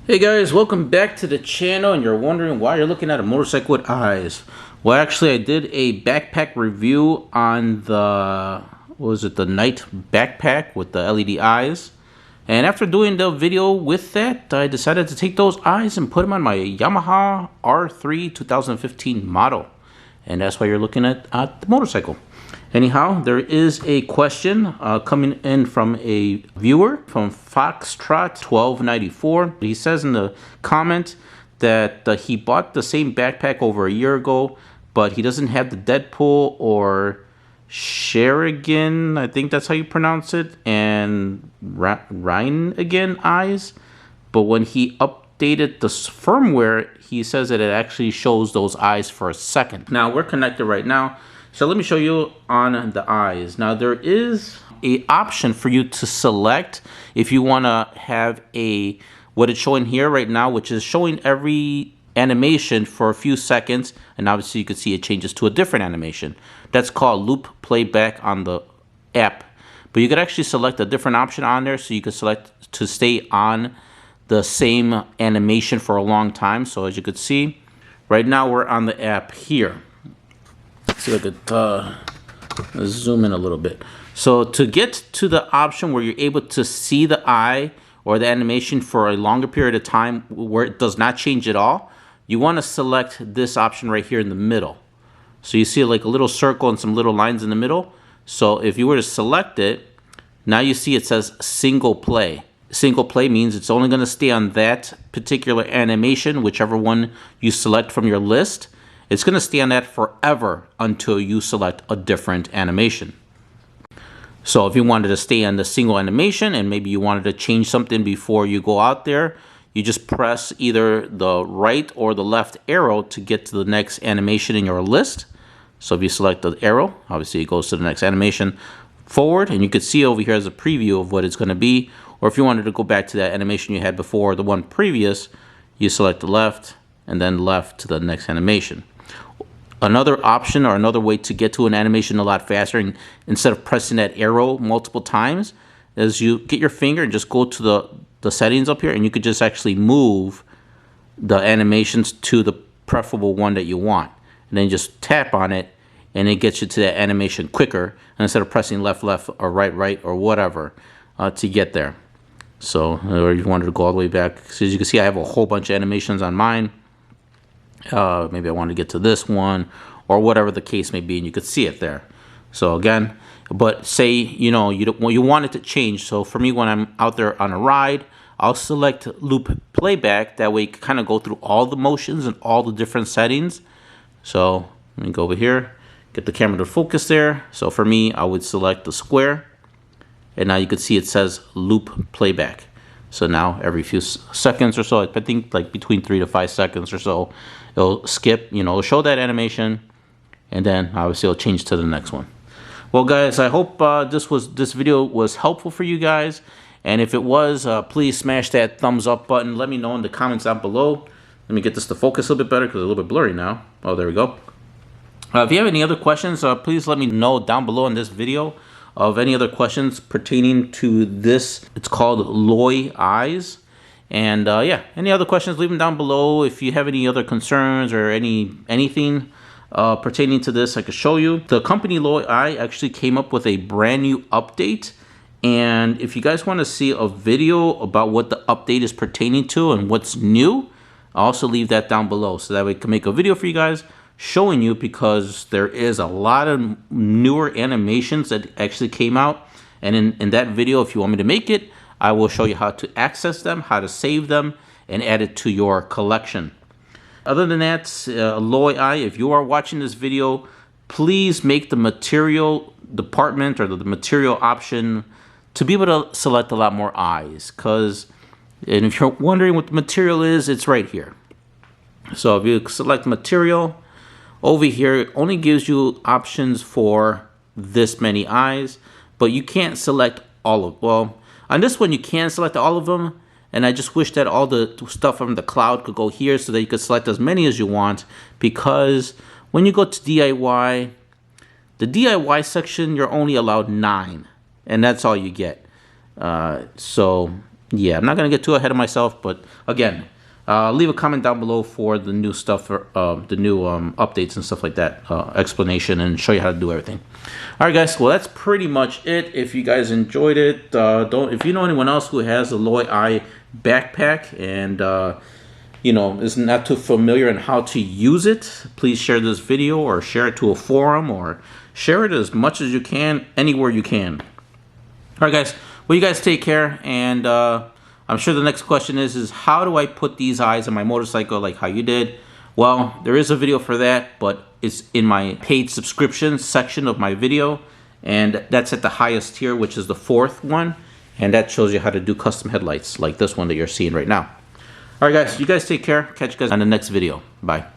Hey guys, welcome back to the channel, and you're wondering why you're looking at a motorcycle with eyes. Well, actually I did a backpack review on the, the night backpack with the LED eyes. And after doing the video with that, I decided to take those eyes and put them on my Yamaha R3 2015 model. And that's why you're looking at the motorcycle. Anyhow, there is a question coming in from a viewer from Foxtrot 1294. He says in the comment that he bought the same backpack over a year ago, but he doesn't have the Deadpool or Sherigan, I think that's how you pronounce it, and Rhine again eyes. But when he updated the firmware, he says that it actually shows those eyes for a second. Now we're connected right now. So let me show you on the eyes. Now there is an option for you to select if you want to have what it's showing here right now, which is showing every animation for a few seconds, and obviously you can see it changes to a different animation. That's called loop playback on the app. But you could actually select a different option on there, so you can select to stay on the same animation for a long time. So as you can see, right now we're on the app here. See if I could zoom in a little bit. So to get to the option where you're able to see the eye or the animation for a longer period of time where it does not change at all, you want to select this option right here in the middle. So you see like a little circle and some little lines in the middle. So if you were to select it, now you see it says single play. Single play means it's only going to stay on that particular animation, whichever one you select from your list. It's going to stay on that forever until you select a different animation. So if you wanted to stay on the single animation and maybe you wanted to change something before you go out there, you just press either the right or the left arrow to get to the next animation in your list. So if you select the arrow, obviously it goes to the next animation forward, and you can see over here as a preview of what it's going to be. Or if you wanted to go back to that animation you had before, the one previous, you select the left and then left to the next animation. Another option or another way to get to an animation a lot faster, and instead of pressing that arrow multiple times, is you get your finger and just go to the settings up here, and you could just actually move the animations to the preferable one that you want. And then just tap on it, and it gets you to that animation quicker, and instead of pressing left, left, or right, right, or whatever to get there. So, or you wanted to go all the way back. So as you can see, I have a whole bunch of animations on mine. Maybe I want to get to this one or whatever the case may be, and you could see it there. So again, but say you want it to change. So for me, when I'm out there on a ride, I'll select loop playback. That way you can kind of go through all the motions and all the different settings. So let me go over here, get the camera to focus there. So for me, I would select the square, and now you can see it says loop playback. So now every few seconds or so, I think like between 3 to 5 seconds or so, it'll skip, it'll show that animation, and then obviously it'll change to the next one. Well guys, I hope this video was helpful for you guys, and if it was, please smash that thumbs up button. Let me know in the comments down below. Let me get this to focus a little bit better because it's a little bit blurry now. Oh, there we go. If you have any other questions, please let me know down below in this video of any other questions pertaining to this. It's called Loy Eyes. And yeah, any other questions, leave them down below. If you have any other concerns or anything pertaining to this, I could show you. The company Loy Eye actually came up with a brand new update. And if you guys want to see a video about what the update is pertaining to and what's new, I'll also leave that down below, so that way I can make a video for you guys showing you, because there is a lot of newer animations that actually came out. And in that video, if you want me to make it, I will show you how to access them, how to save them, and add it to your collection. Other than that, Loy Eye, if you are watching this video, please make the material department or the material option to be able to select a lot more eyes. And if you're wondering what the material is, it's right here. So if you select material, over here it only gives you options for this many eyes, but you can't select all of, well, on this one you can select all of them, and I just wish that all the stuff from the cloud could go here so that you could select as many as you want, because when you go to DIY, the DIY section, you're only allowed 9, and that's all you get. So yeah, I'm not gonna get too ahead of myself, but again, leave a comment down below for the new stuff, for the new updates and stuff like that, explanation, and show you how to do everything. All right, guys. Well, that's pretty much it. If you guys enjoyed it, if you know anyone else who has a Loi Eye backpack and you know, is not too familiar on how to use it, please share this video or share it to a forum or share it as much as you can, anywhere you can. All right, guys. Well, you guys take care, and I'm sure the next question is how do I put these eyes on my motorcycle like how you did? Well, there is a video for that, but it's in my paid subscription section of my video, and that's at the highest tier, which is the 4th one, and that shows you how to do custom headlights like this one that you're seeing right now. All right, guys, you guys take care. Catch you guys on the next video. Bye.